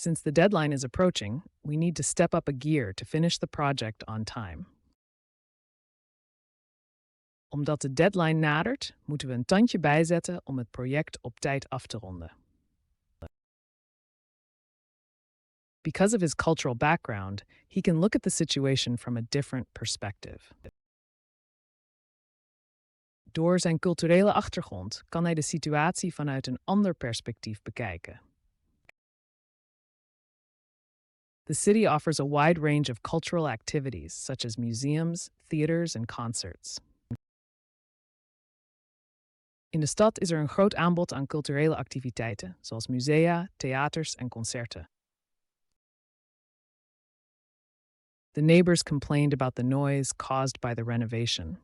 Since the deadline is approaching, we need to step up a gear to finish the project on time. Omdat de deadline nadert, moeten we een tandje bijzetten om het project op tijd af te ronden. Because of his cultural background, he can look at the situation from a different perspective. Door zijn culturele achtergrond kan hij de situatie vanuit een ander perspectief bekijken. The city offers a wide range of cultural activities, such as museums, theaters and concerts. In de stad is er een groot aanbod aan culturele activiteiten, zoals musea, theaters en concerten. The neighbors complained about the noise caused by the renovation.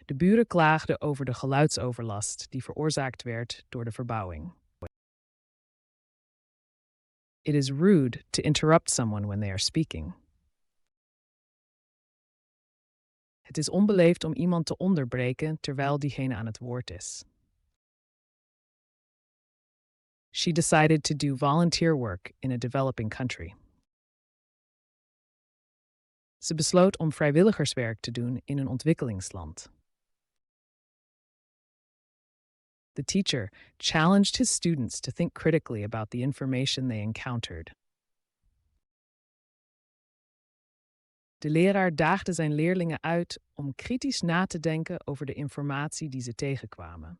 De buren klaagden over de geluidsoverlast die veroorzaakt werd door de verbouwing. It is rude to interrupt someone when they are speaking. Het is onbeleefd om iemand te onderbreken terwijl diegene aan het woord is. She decided to do volunteer work in a developing country. Ze besloot om vrijwilligerswerk te doen in een ontwikkelingsland. The teacher challenged his students to think critically about the information they encountered. De leraar daagde zijn leerlingen uit om kritisch na te denken over de informatie die ze tegenkwamen.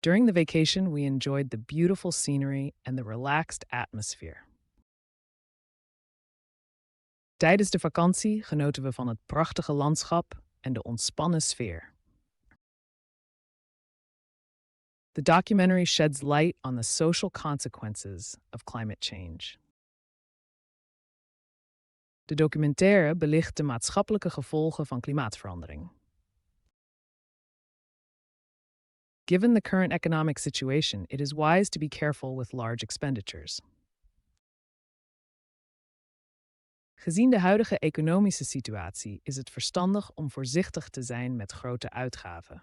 During the vacation, we enjoyed the beautiful scenery and the relaxed atmosphere. Tijdens de vakantie genoten we van het prachtige landschap en de ontspannen sfeer. The documentary sheds light on the social consequences of climate change. De documentaire belicht de maatschappelijke gevolgen van klimaatverandering. Given the current economic situation, it is wise to be careful with large expenditures. Gezien de huidige economische situatie is het verstandig om voorzichtig te zijn met grote uitgaven.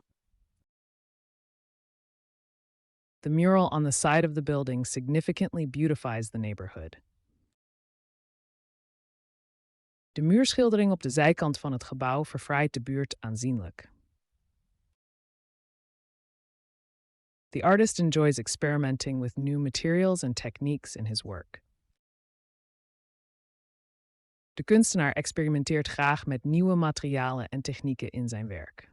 The mural on the side of the building significantly beautifies the neighborhood. De muurschildering op de zijkant van het gebouw verfraait de buurt aanzienlijk. The artist enjoys experimenting with new materials and techniques in his work. De kunstenaar experimenteert graag met nieuwe materialen en technieken in zijn werk.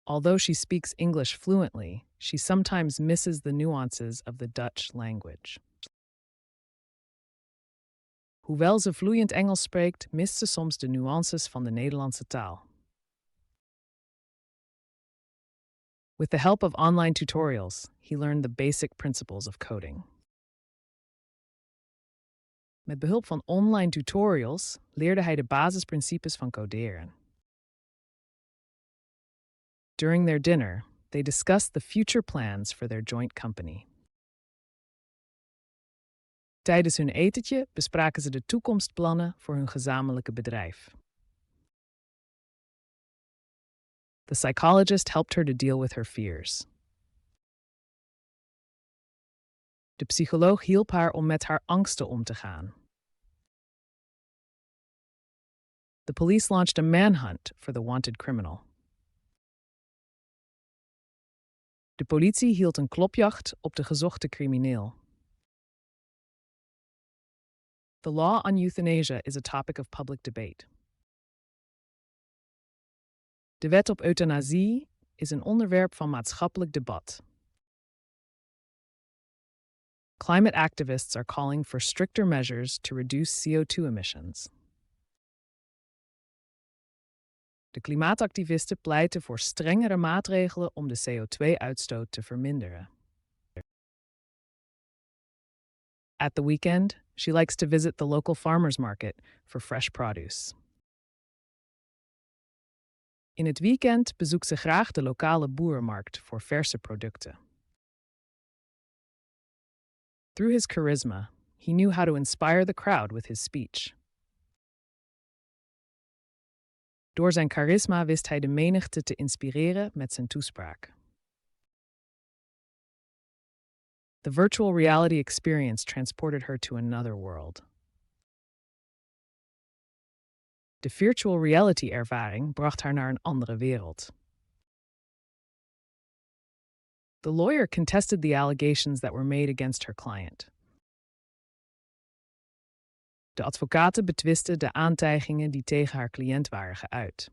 Although she speaks English fluently, she sometimes misses the nuances of the Dutch language. Hoewel ze vloeiend Engels spreekt, mist ze soms de nuances van de Nederlandse taal. With the help of online tutorials, he learned the basic principles of coding. Met behulp van online tutorials leerde hij de basisprincipes van coderen. During their dinner, they discussed the future plans for their joint company. Tijdens hun etentje bespraken ze de toekomstplannen voor hun gezamenlijke bedrijf. The psychologist helped her to deal with her fears. De psycholoog hielp haar om met haar angsten om te gaan. The police launched a manhunt for the wanted criminal. De politie hield een klopjacht op de gezochte crimineel. The law on euthanasia is a topic of public debate. De wet op euthanasie is een onderwerp van maatschappelijk debat. Climate activists are calling for stricter measures to reduce CO2 emissions. De klimaatactivisten pleiten voor strengere maatregelen om de CO2-uitstoot te verminderen. At the weekend, she likes to visit the local farmers market for fresh produce. In het weekend bezoekt ze graag de lokale boerenmarkt voor verse producten. Through his charisma, he knew how to inspire the crowd with his speech. Door zijn charisma wist hij de menigte te inspireren met zijn toespraak. The virtual reality experience transported her to another world. De virtual reality ervaring bracht haar naar een andere wereld. The lawyer contested the allegations that were made against her client. De advocaten betwisten de aantijgingen die tegen haar cliënt waren geuit.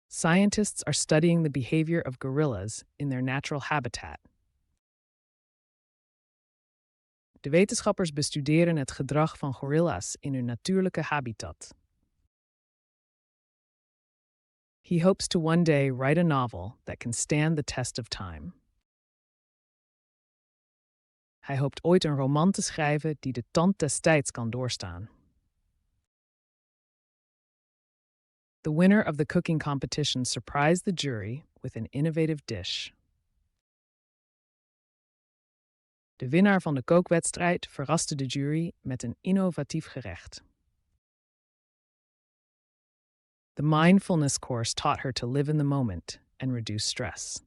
Scientists are studying the behavior of gorillas in their natural habitat. De wetenschappers bestuderen het gedrag van gorilla's in hun natuurlijke habitat. He hopes to one day write a novel that can stand the test of time. Hij hoopt ooit een roman te schrijven die de tand des tijds kan doorstaan. The winner of the cooking competition surprised the jury with an innovative dish. De winnaar van de kookwedstrijd verraste de jury met een innovatief gerecht. The mindfulness course taught her to live in the moment and reduce stress.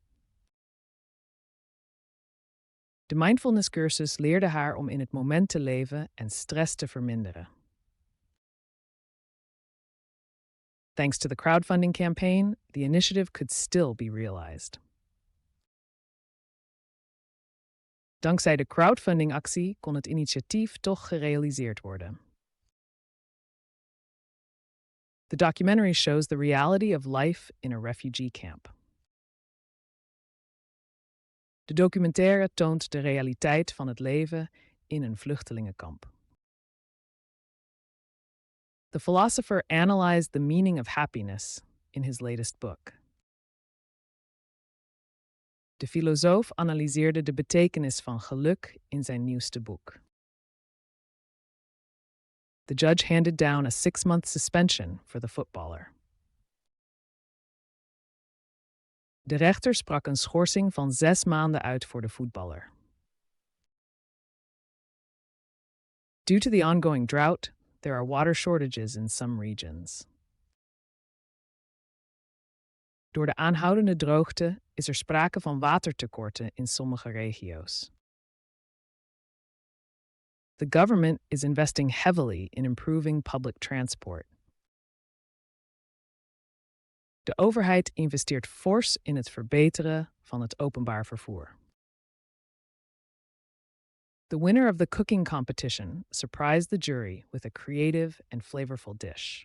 De mindfulness cursus leerde haar om in het moment te leven en stress te verminderen. Thanks to the crowdfunding campaign, the initiative could still be realized. Dankzij de crowdfundingactie kon het initiatief toch gerealiseerd worden. The documentary shows the reality of life in a refugee camp. De documentaire toont de realiteit van het leven in een vluchtelingenkamp. The philosopher analyzed the meaning of happiness in his latest book. De filosoof analyseerde de betekenis van geluk in zijn nieuwste boek. The judge handed down a 6-month suspension for the footballer. De rechter sprak een schorsing van 6 maanden uit voor de voetballer. Due to the ongoing drought, there are water shortages in some regions. Door de aanhoudende droogte is er sprake van watertekorten in sommige regio's. The government is investing heavily in improving public transport. De overheid investeert fors in het verbeteren van het openbaar vervoer. The winner of the cooking competition surprised the jury with a creative and flavorful dish.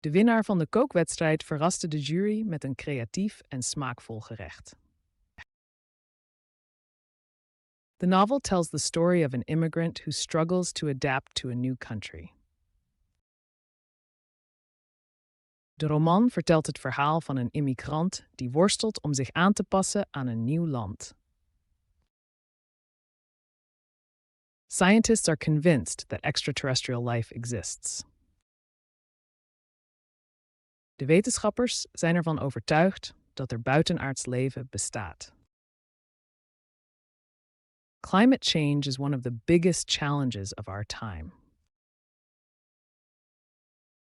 De winnaar van de kookwedstrijd verraste de jury met een creatief en smaakvol gerecht. The novel tells the story of an immigrant who struggles to adapt to a new country. De roman vertelt het verhaal van een immigrant die worstelt om zich aan te passen aan een nieuw land. Scientists are convinced that extraterrestrial life exists. De wetenschappers zijn ervan overtuigd dat er buitenaards leven bestaat. Climate change is one of the biggest challenges of our time.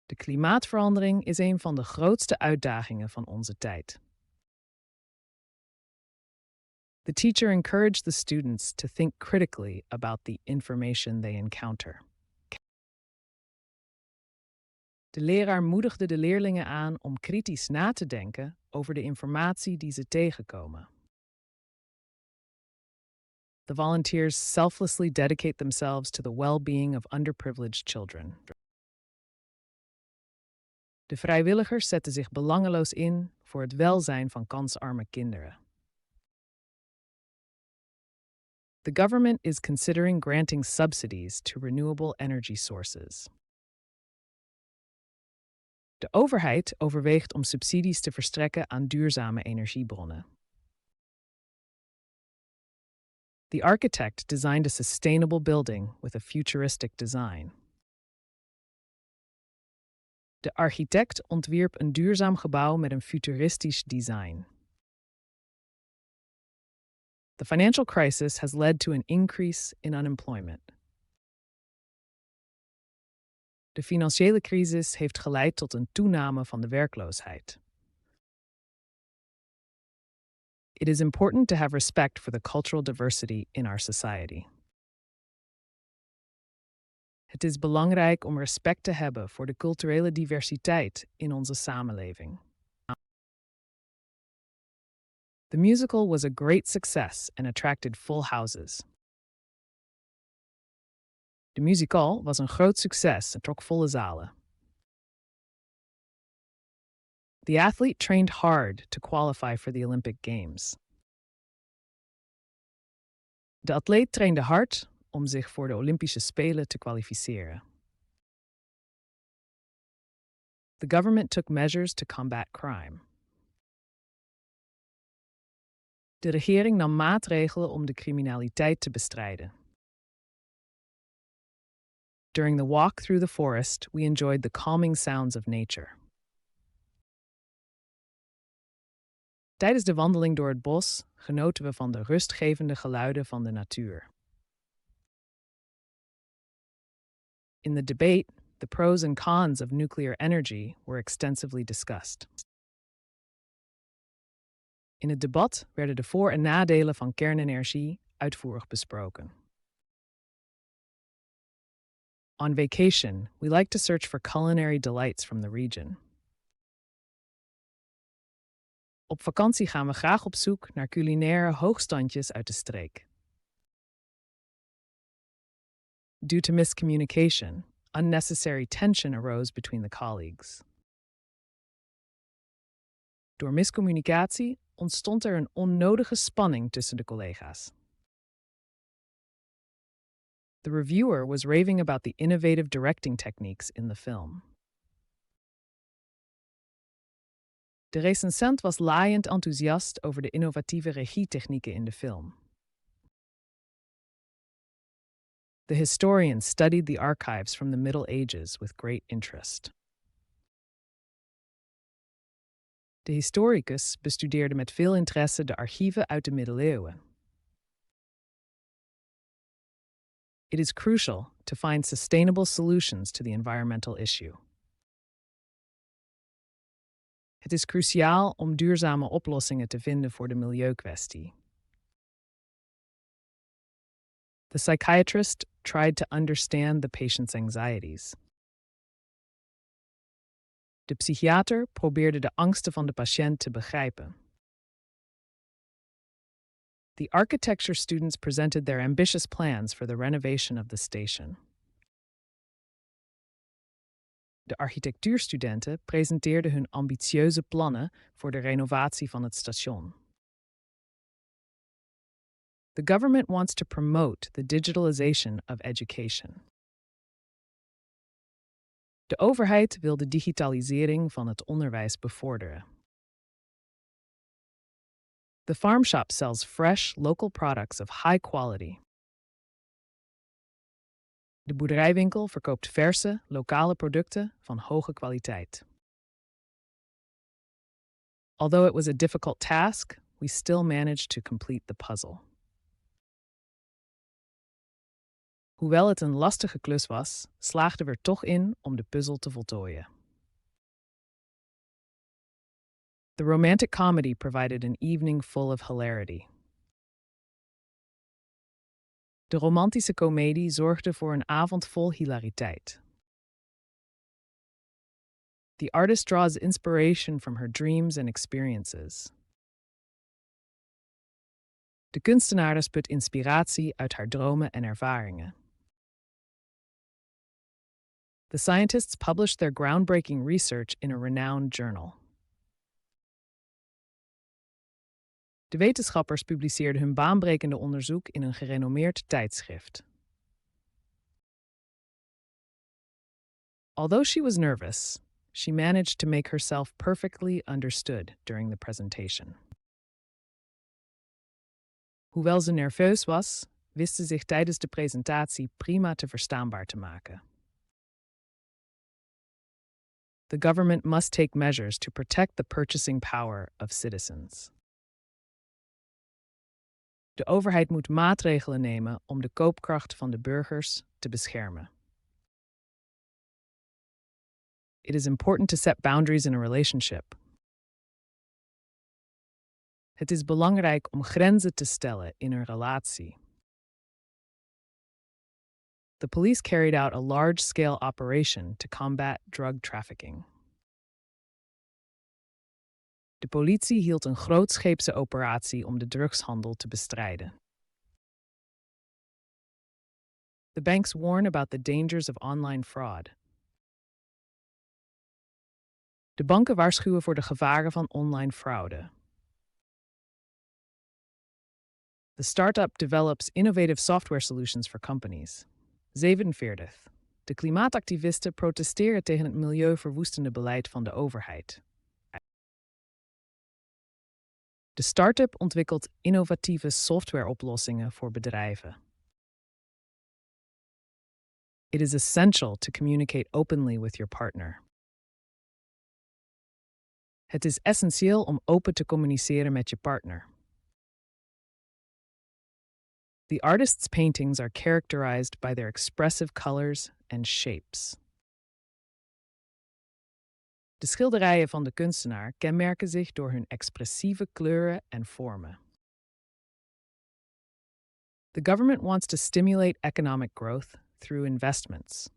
De klimaatverandering is een van de grootste uitdagingen van onze tijd. The teacher encouraged the students to think critically about the information they encounter. De leraar moedigde de leerlingen aan om kritisch na te denken over de informatie die ze tegenkomen. The volunteers selflessly dedicate themselves to the well-being of underprivileged children. De vrijwilligers zetten zich belangeloos in voor het welzijn van kansarme kinderen. The government is considering granting subsidies to renewable energy sources. De overheid overweegt om subsidies te verstrekken aan duurzame energiebronnen. The architect designed a sustainable building with a futuristic design. De architect ontwierp een duurzaam gebouw met een futuristisch design. The financial crisis has led to an increase in unemployment. De financiële crisis heeft geleid tot een toename van de werkloosheid. It is important to have respect for the cultural diversity in our society. Het is belangrijk om respect te hebben voor de culturele diversiteit in onze samenleving. The musical was a great success and attracted full houses. De musical was een groot succes en trok volle zalen. The athlete trained hard to qualify for the Olympic Games. De atleet trainde hard om zich voor de Olympische Spelen te kwalificeren. The government took measures to combat crime. De regering nam maatregelen om de criminaliteit te bestrijden. During the walk through the forest, we enjoyed the calming sounds of nature. Tijdens de wandeling door het bos genoten we van de rustgevende geluiden van de natuur. In the debate, the pros and cons of nuclear energy were extensively discussed. In het debat werden de voor- en nadelen van kernenergie uitvoerig besproken. On vacation, we like to search for culinary delights from the region. Op vakantie gaan we graag op zoek naar culinaire hoogstandjes uit de streek. Due to miscommunication, unnecessary tension arose between the colleagues. Door miscommunicatie ontstond er een onnodige spanning tussen de collega's. The reviewer was raving about the innovative directing techniques in the film. De recensent was laaiend enthousiast over de innovatieve regietechnieken in de film. The historian studied the archives from the Middle Ages with great interest. De historicus bestudeerde met veel interesse de archieven uit de middeleeuwen. It is crucial to find sustainable solutions to the environmental issue. Het is cruciaal om duurzame oplossingen te vinden voor de milieukwestie. The psychiatrist tried to understand the patient's anxieties. De psychiater probeerde de angsten van de patiënt te begrijpen. The architecture students presented their ambitious plans for the renovation of the station. De architectuurstudenten presenteerden hun ambitieuze plannen voor de renovatie van het station. The government wants to promote the digitalization of education. De overheid wil de digitalisering van het onderwijs bevorderen. The farm shop sells fresh, local products of high quality. De boerderijwinkel verkoopt verse, lokale producten van hoge kwaliteit. Although it was a difficult task, we still managed to complete the puzzle. Hoewel het een lastige klus was, slaagden we er toch in om de puzzel te voltooien. The romantic comedy provided an evening full of hilarity. De romantische komedie zorgde voor een avond vol hilariteit. The artist draws inspiration from her dreams and experiences. De kunstenares put inspiratie uit haar dromen en ervaringen. The scientists published their groundbreaking research in a renowned journal. De wetenschappers publiceerden hun baanbrekende onderzoek in een gerenommeerd tijdschrift. Although she was nervous, she managed to make herself perfectly understood during the presentation. Hoewel ze nerveus was, wist ze zich tijdens de presentatie prima te verstaanbaar te maken. The government must take measures to protect the purchasing power of citizens. De overheid moet maatregelen nemen om de koopkracht van de burgers te beschermen. It is important to set boundaries in a relationship. Het is belangrijk om grenzen te stellen in een relatie. The police carried out a large-scale operation to combat drug trafficking. De politie hield een grootscheepse operatie om de drugshandel te bestrijden. The banks warn about the dangers of online fraud. De banken waarschuwen voor de gevaren van online fraude. The startup develops innovative software solutions for companies. 47. De klimaatactivisten protesteren tegen het milieuverwoestende beleid van de overheid. De start-up ontwikkelt innovatieve softwareoplossingen voor bedrijven. It is essential to communicate openly with your partner. Het is essentieel om open te communiceren met je partner. The artist's paintings are characterized by their expressive colors and shapes. De schilderijen van de kunstenaar kenmerken zich door hun expressieve kleuren en vormen. The government wants to stimulate economic growth through investments.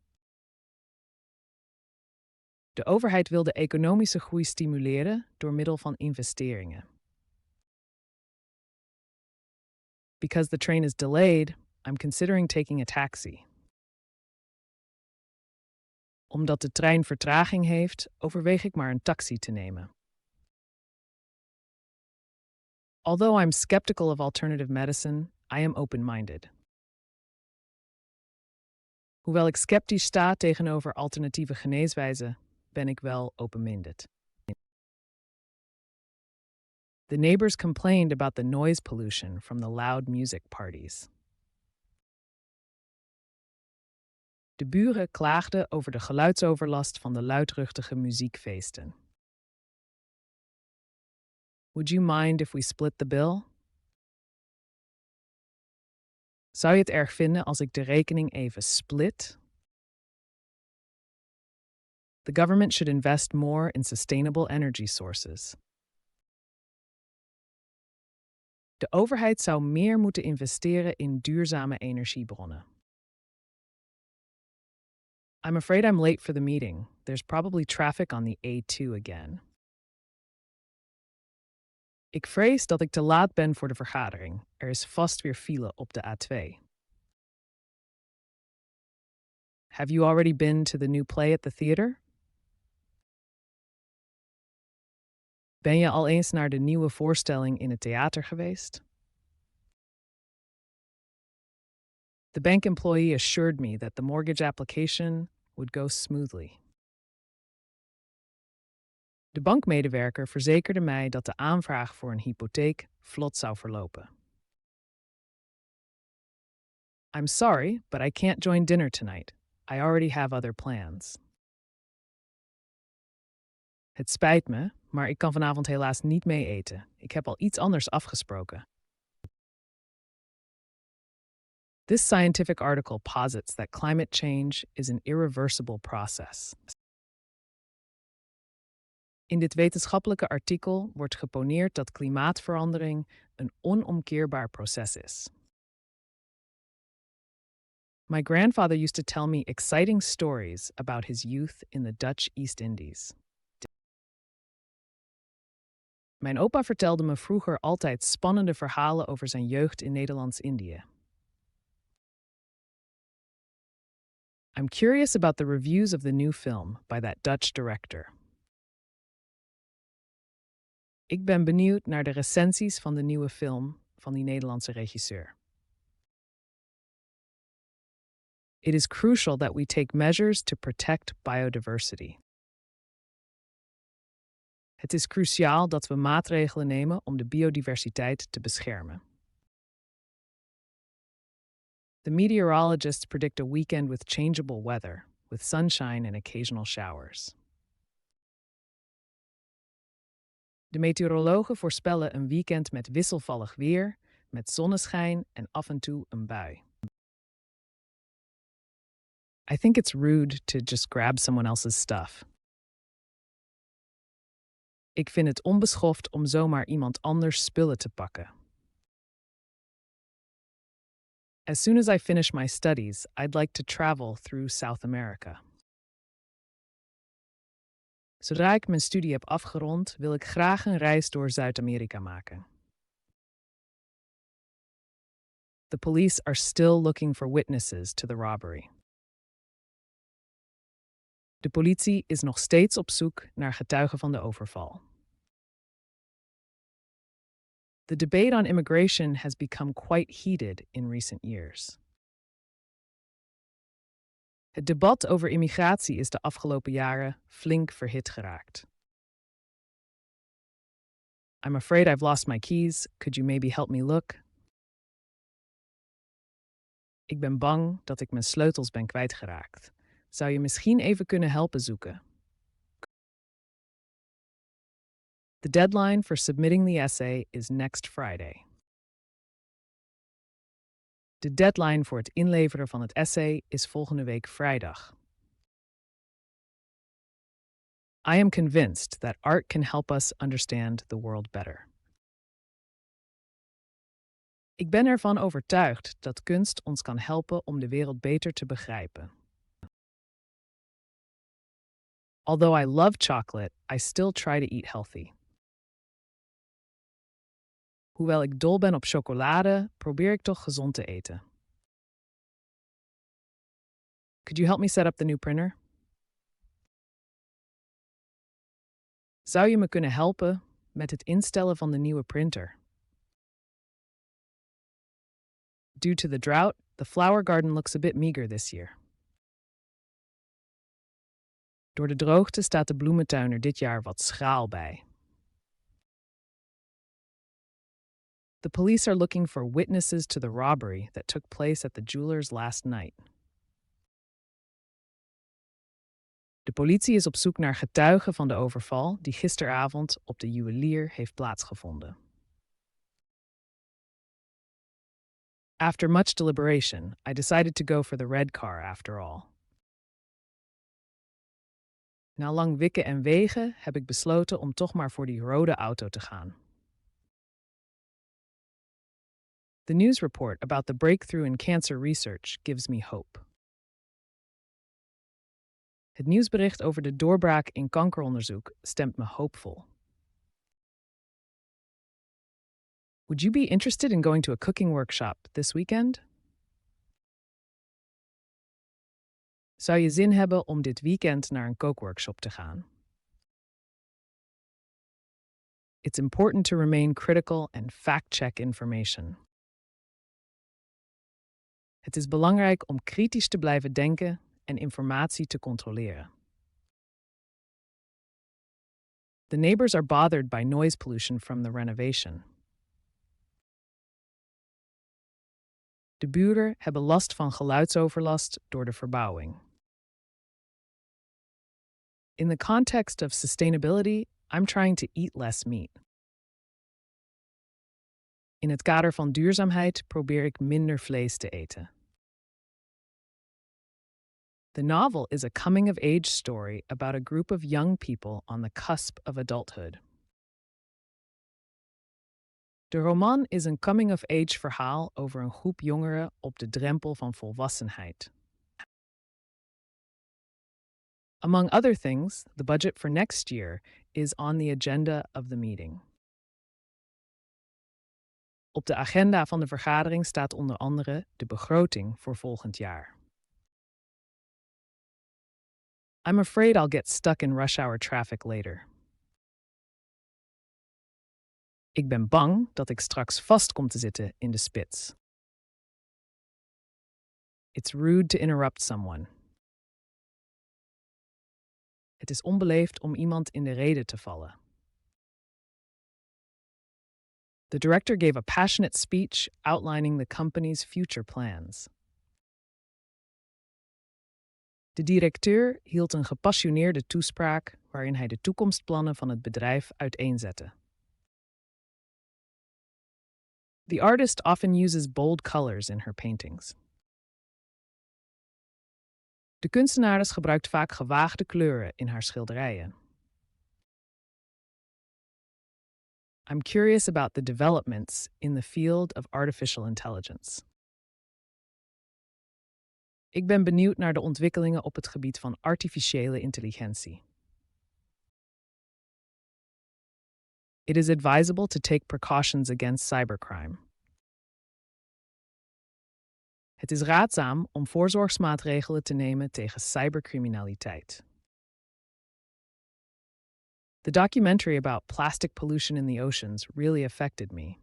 De overheid wil de economische groei stimuleren door middel van investeringen. Because the train is delayed, I'm considering taking a taxi. Omdat de trein vertraging heeft, overweeg ik maar een taxi te nemen. Although I'm skeptical of alternative medicine, I am open-minded. Hoewel ik sceptisch sta tegenover alternatieve geneeswijzen, ben ik wel open-minded. The neighbors complained about the noise pollution from the loud music parties. De buren klaagden over de geluidsoverlast van de luidruchtige muziekfeesten. Would you mind if we split the bill? Zou je het erg vinden als ik de rekening even split? The government should invest more in sustainable energy sources. De overheid zou meer moeten investeren in duurzame energiebronnen. I'm afraid I'm late for the meeting. There's probably traffic on the A2 again. Ik vrees dat ik te laat ben voor de vergadering. Er is vast weer file op de A2. Have you already been to the new play at the theater? Ben je al eens naar de nieuwe voorstelling in het theater geweest? The bank employee assured me that the mortgage application would go smoothly. De bankmedewerker verzekerde mij dat de aanvraag voor een hypotheek vlot zou verlopen. I'm sorry, but I can't join dinner tonight. I already have other plans. Het spijt me, maar ik kan vanavond helaas niet mee eten. Ik heb al iets anders afgesproken. This scientific article posits that climate change is an irreversible process. In dit wetenschappelijke artikel wordt geponeerd dat klimaatverandering een onomkeerbaar proces is. My grandfather used to tell me exciting stories about his youth in the Dutch East Indies. Mijn opa vertelde me vroeger altijd spannende verhalen over zijn jeugd in Nederlands-Indië. I'm curious about the reviews of the new film by that Dutch director. Ik ben benieuwd naar de recensies van de nieuwe film van die Nederlandse regisseur. It is crucial that we take measures to protect biodiversity. Het is cruciaal dat we maatregelen nemen om de biodiversiteit te beschermen. The meteorologists predict a weekend with changeable weather, with sunshine and occasional showers. De meteorologen voorspellen een weekend met wisselvallig weer, met zonneschijn en af en toe een bui. I think it's rude to just grab someone else's stuff. Ik vind het onbeschoft om zomaar iemand anders spullen te pakken. As soon as I finish my studies, I'd like to travel through South America. Zodra ik mijn studie heb afgerond, wil ik graag een reis door Zuid-Amerika maken. The police are still looking for witnesses to the robbery. De politie is nog steeds op zoek naar getuigen van de overval. The debate on immigration has become quite heated in recent years. Het debat over immigratie is de afgelopen jaren flink verhit geraakt. I'm afraid I've lost my keys. Could you maybe help me look? Ik ben bang dat ik mijn sleutels ben kwijtgeraakt. Zou je misschien even kunnen helpen zoeken? The deadline for submitting the essay is next Friday. De deadline voor het inleveren van het essay is volgende week vrijdag. I am convinced that art can help us understand the world better. Ik ben ervan overtuigd dat kunst ons kan helpen om de wereld beter te begrijpen. Although I love chocolate, I still try to eat healthy. Hoewel ik dol ben op chocolade, probeer ik toch gezond te eten. Could you help me set up the new printer? Zou je me kunnen helpen met het instellen van de nieuwe printer? Due to the drought, the flower garden looks a bit meager this year. Door de droogte staat de bloementuin er dit jaar wat schraal bij. The police are looking for witnesses to the robbery that took place at the jeweler's last night. De politie is op zoek naar getuigen van de overval die gisteravond op de juwelier heeft plaatsgevonden. After much deliberation, I decided to go for the red car after all. Na lang wikken en wegen heb ik besloten om toch maar voor die rode auto te gaan. The news report about the breakthrough in cancer research gives me hope. Het nieuwsbericht over de doorbraak in kankeronderzoek stemt me hoopvol. Would you be interested in going to a cooking workshop this weekend? Zou je zin hebben om dit weekend naar een kookworkshop te gaan? It's important to remain critical and fact-check information. Het is belangrijk om kritisch te blijven denken en informatie te controleren. The neighbors are bothered by noise pollution from the renovation. De buren hebben last van geluidsoverlast door de verbouwing. In the context of sustainability, I'm trying to eat less meat. In het kader van duurzaamheid probeer ik minder vlees te eten. The novel is a coming-of-age story about a group of young people on the cusp of adulthood. De roman is een coming-of-age verhaal over een groep jongeren op de drempel van volwassenheid. Among other things, the budget for next year is on the agenda of the meeting. Op de agenda van de vergadering staat onder andere de begroting voor volgend jaar. I'm afraid I'll get stuck in rush hour traffic later. Ik ben bang dat ik straks vast kom te zitten in de spits. It's rude to interrupt someone. Het is onbeleefd om iemand in de rede te vallen. The director gave a passionate speech outlining the company's future plans. De directeur hield een gepassioneerde toespraak waarin hij de toekomstplannen van het bedrijf uiteenzette. The artist often uses bold colors in her paintings. De kunstenares gebruikt vaak gewaagde kleuren in haar schilderijen. I'm curious about the developments in the field of artificial intelligence. Ik ben benieuwd naar de ontwikkelingen op het gebied van artificiële intelligentie. It is advisable to take precautions against cybercrime. Het is raadzaam om voorzorgsmaatregelen te nemen tegen cybercriminaliteit. The documentary about plastic pollution in the oceans really affected me.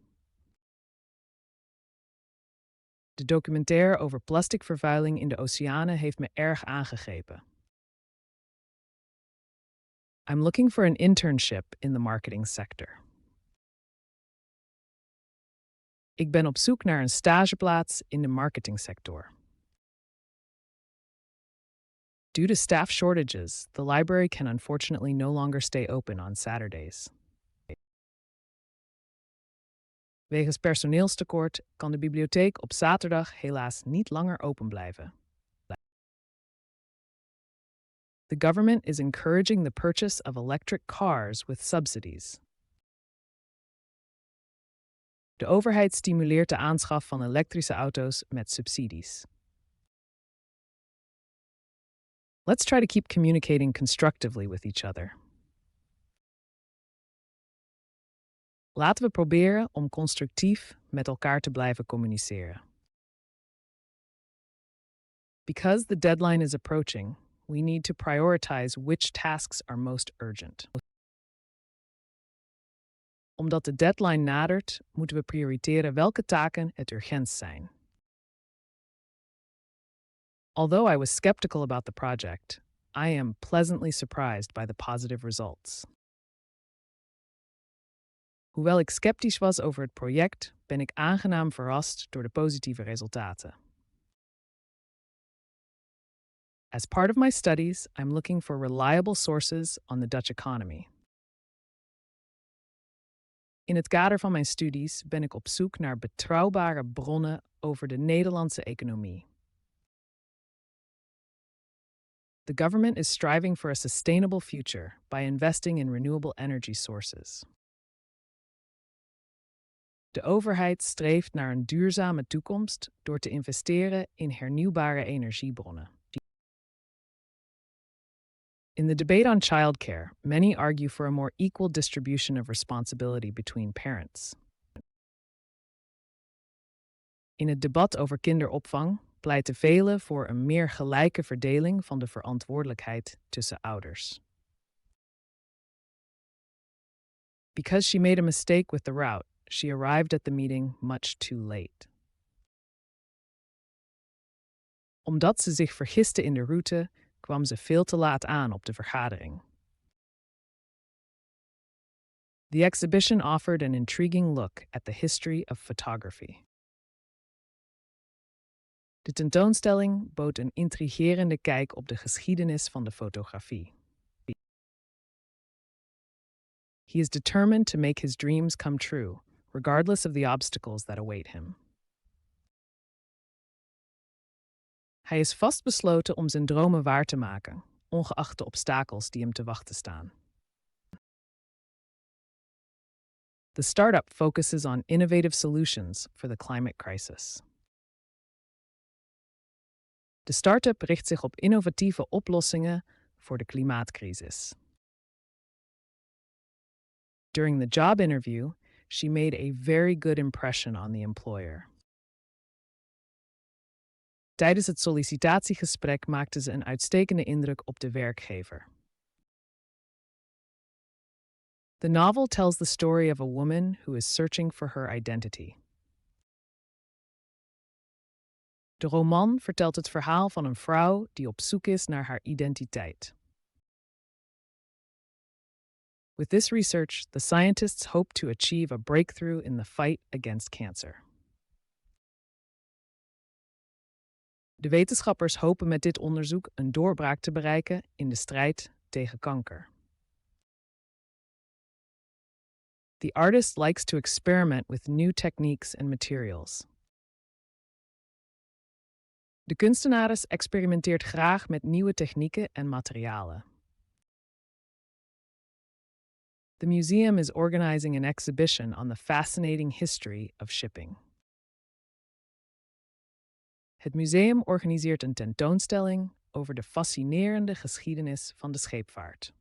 De documentaire over plasticvervuiling in de oceanen heeft me erg aangegrepen. I'm looking for an internship in the marketing sector. Ik ben op zoek naar een stageplaats in de marketingsector. Due to staff shortages, the library can unfortunately no longer stay open on Saturdays. Wegens personeelstekort kan de bibliotheek op zaterdag helaas niet langer open blijven. The government is encouraging the purchase of electric cars with subsidies. De overheid stimuleert de aanschaf van elektrische auto's met subsidies. Let's try to keep communicating constructively with each other. Laten we proberen om constructief met elkaar te blijven communiceren. Because the deadline is approaching, we need to prioritize which tasks are most urgent. Omdat de deadline nadert, moeten we prioriteren welke taken het urgentst zijn. Although I was skeptical about the project, I am pleasantly surprised by the positive results. Hoewel ik sceptisch was over het project, ben ik aangenaam verrast door de positieve resultaten. As part of my studies, I'm looking for reliable sources on the Dutch economy. In het kader van mijn studies ben ik op zoek naar betrouwbare bronnen over de Nederlandse economie. The government is striving for a sustainable future by investing in renewable energy sources. De overheid streeft naar een duurzame toekomst door te investeren in hernieuwbare energiebronnen. In the debate on childcare, many argue for a more equal distribution of responsibility between parents. In het debat over kinderopvang pleiten velen voor een meer gelijke verdeling van de verantwoordelijkheid tussen ouders. Because she made a mistake with the route, she arrived at the meeting much too late. Omdat ze zich vergiste in de route, kwam ze veel te laat aan op de vergadering. The exhibition offered an intriguing look at the history of photography. De tentoonstelling bood een intrigerende kijk op de geschiedenis van de fotografie. He is determined to make his dreams come true, regardless of the obstacles that await him. Hij is vastbesloten om zijn dromen waar te maken, ongeacht de obstakels die hem te wachten staan. The startup focuses on innovative solutions for the climate crisis. De start-up richt zich op innovatieve oplossingen voor de klimaatcrisis. During the job interview, she made a very good impression on the employer. Tijdens het sollicitatiegesprek maakte ze een uitstekende indruk op de werkgever. The novel tells the story of a woman who is searching for her identity. De roman vertelt het verhaal van een vrouw die op zoek is naar haar identiteit. With this research, the scientists hope to achieve a breakthrough in the fight against cancer. De wetenschappers hopen met dit onderzoek een doorbraak te bereiken in de strijd tegen kanker. The artist likes to experiment with new techniques and materials. De kunstenares experimenteert graag met nieuwe technieken en materialen. The museum is organizing an exhibition on the fascinating history of shipping. Het museum organiseert een tentoonstelling over de fascinerende geschiedenis van de scheepvaart.